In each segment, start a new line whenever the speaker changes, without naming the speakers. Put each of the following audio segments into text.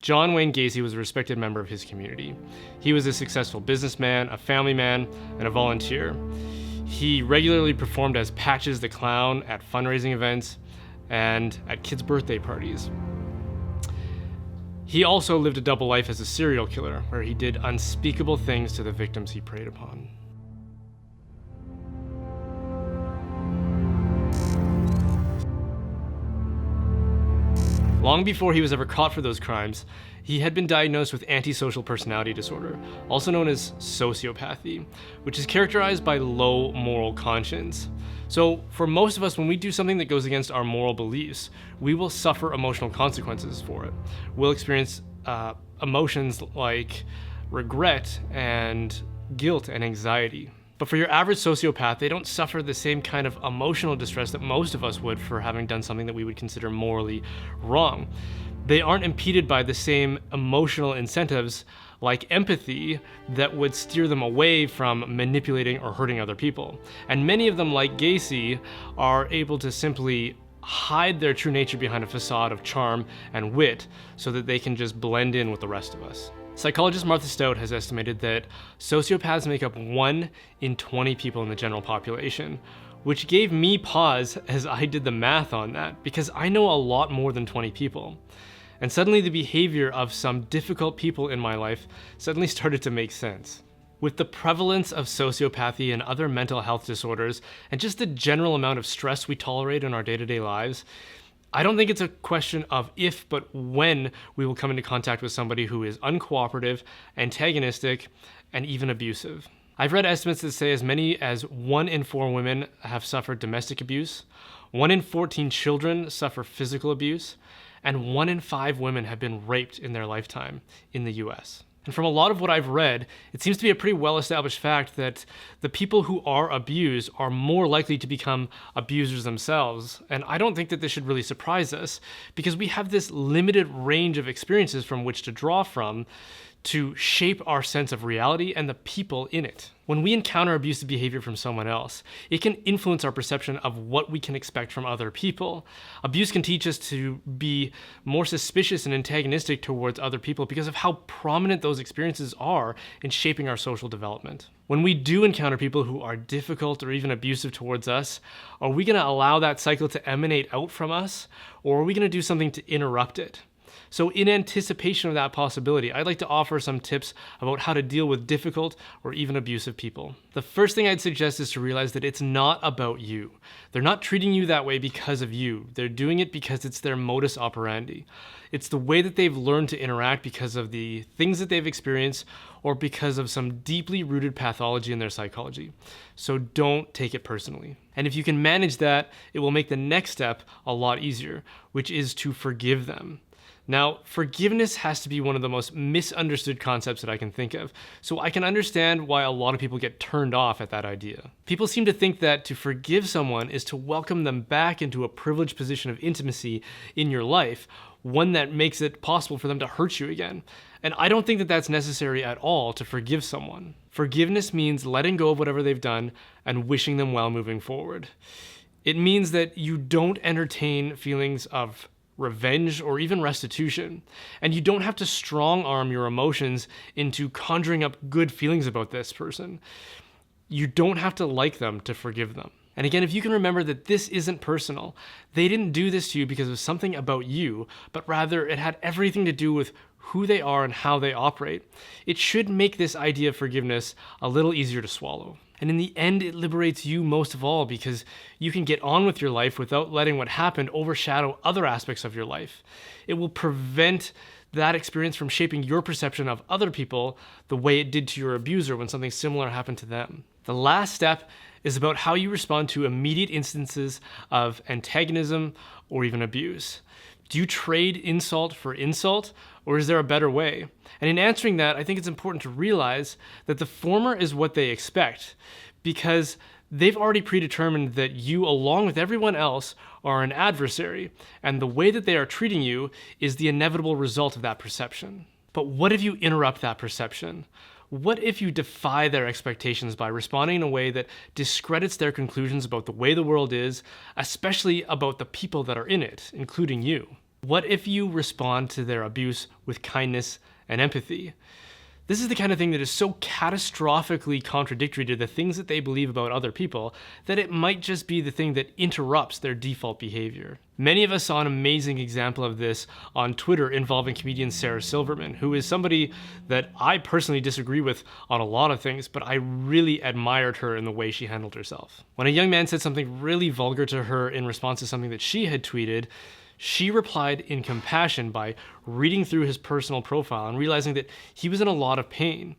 John Wayne Gacy was a respected member of his community. He was a successful businessman, a family man, and a volunteer. He regularly performed as Patches the Clown at fundraising events and at kids' birthday parties. He also lived a double life as a serial killer, where he did unspeakable things to the victims he preyed upon. Long before he was ever caught for those crimes, he had been diagnosed with antisocial personality disorder, also known as sociopathy, which is characterized by low moral conscience. So for most of us, when we do something that goes against our moral beliefs, we will suffer emotional consequences for it. We'll experience emotions like regret and guilt and anxiety. But for your average sociopath, they don't suffer the same kind of emotional distress that most of us would for having done something that we would consider morally wrong. They aren't impeded by the same emotional incentives like empathy that would steer them away from manipulating or hurting other people. And many of them, like Gacy, are able to simply hide their true nature behind a facade of charm and wit so that they can just blend in with the rest of us. Psychologist Martha Stout has estimated that sociopaths make up 1 in 20 people in the general population, which gave me pause as I did the math on that, because I know a lot more than 20 people. And suddenly the behavior of some difficult people in my life suddenly started to make sense. With the prevalence of sociopathy and other mental health disorders, and just the general amount of stress we tolerate in our day-to-day lives, I don't think it's a question of if, but when we will come into contact with somebody who is uncooperative, antagonistic, and even abusive. I've read estimates that say as many as 1 in 4 women have suffered domestic abuse, 1 in 14 children suffer physical abuse, and 1 in 5 women have been raped in their lifetime in the US. And from a lot of what I've read, it seems to be a pretty well-established fact that the people who are abused are more likely to become abusers themselves. And I don't think that this should really surprise us, because we have this limited range of experiences from which to draw from to shape our sense of reality and the people in it. When we encounter abusive behavior from someone else, it can influence our perception of what we can expect from other people. Abuse can teach us to be more suspicious and antagonistic towards other people because of how prominent those experiences are in shaping our social development. When we do encounter people who are difficult or even abusive towards us, are we going to allow that cycle to emanate out from us, or are we going to do something to interrupt it? So in anticipation of that possibility, I'd like to offer some tips about how to deal with difficult or even abusive people. The first thing I'd suggest is to realize that it's not about you. They're not treating you that way because of you. They're doing it because it's their modus operandi. It's the way that they've learned to interact because of the things that they've experienced or because of some deeply rooted pathology in their psychology. So don't take it personally. And if you can manage that, it will make the next step a lot easier, which is to forgive them. Now, forgiveness has to be one of the most misunderstood concepts that I can think of, so I can understand why a lot of people get turned off at that idea. People seem to think that to forgive someone is to welcome them back into a privileged position of intimacy in your life, one that makes it possible for them to hurt you again. And I don't think that that's necessary at all to forgive someone. Forgiveness means letting go of whatever they've done and wishing them well moving forward. It means that you don't entertain feelings of revenge, or even restitution. And you don't have to strong arm your emotions into conjuring up good feelings about this person. You don't have to like them to forgive them. And again, if you can remember that this isn't personal, they didn't do this to you because of something about you, but rather it had everything to do with who they are and how they operate, it should make this idea of forgiveness a little easier to swallow. And in the end, it liberates you most of all because you can get on with your life without letting what happened overshadow other aspects of your life. It will prevent that experience from shaping your perception of other people the way it did to your abuser when something similar happened to them. The last step is about how you respond to immediate instances of antagonism or even abuse. Do you trade insult for insult, or is there a better way? And in answering that, I think it's important to realize that the former is what they expect, because they've already predetermined that you, along with everyone else, are an adversary, and the way that they are treating you is the inevitable result of that perception. But what if you interrupt that perception? What if you defy their expectations by responding in a way that discredits their conclusions about the way the world is, especially about the people that are in it, including you? What if you respond to their abuse with kindness and empathy? This is the kind of thing that is so catastrophically contradictory to the things that they believe about other people that it might just be the thing that interrupts their default behavior. Many of us saw an amazing example of this on Twitter involving comedian Sarah Silverman, who is somebody that I personally disagree with on a lot of things, but I really admired her in the way she handled herself. When a young man said something really vulgar to her in response to something that she had tweeted, she replied in compassion by reading through his personal profile and realizing that he was in a lot of pain.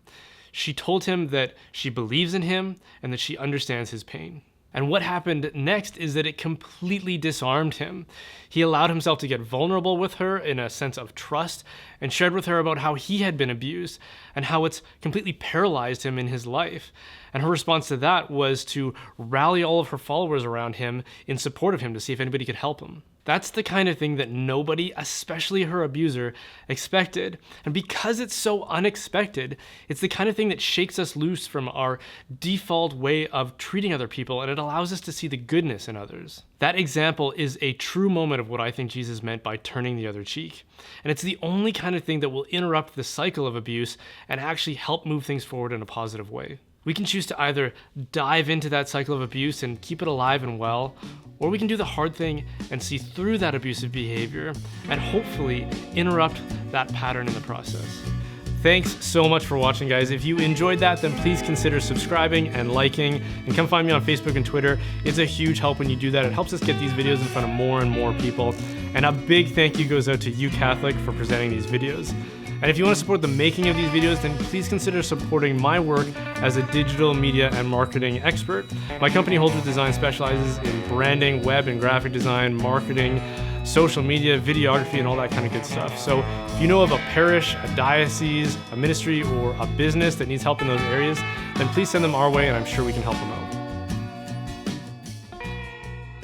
She told him that she believes in him and that she understands his pain. And what happened next is that it completely disarmed him. He allowed himself to get vulnerable with her in a sense of trust and shared with her about how he had been abused and how it's completely paralyzed him in his life. And her response to that was to rally all of her followers around him in support of him to see if anybody could help him. That's the kind of thing that nobody, especially her abuser, expected. And because it's so unexpected, it's the kind of thing that shakes us loose from our default way of treating other people, and it allows us to see the goodness in others. That example is a true moment of what I think Jesus meant by turning the other cheek. And it's the only kind of thing that will interrupt the cycle of abuse and actually help move things forward in a positive way. We can choose to either dive into that cycle of abuse and keep it alive and well, or we can do the hard thing and see through that abusive behavior and hopefully interrupt that pattern in the process. Thanks so much for watching, guys. If you enjoyed that, then please consider subscribing and liking, and come find me on Facebook and Twitter. It's a huge help when you do that. It helps us get these videos in front of more and more people. And a big thank you goes out to You Catholic for presenting these videos. And if you want to support the making of these videos, then please consider supporting my work as a digital media and marketing expert. My company, Holdsworth Design, specializes in branding, web and graphic design, marketing, social media, videography, and all that kind of good stuff. So if you know of a parish, a diocese, a ministry, or a business that needs help in those areas, then please send them our way and I'm sure we can help them out.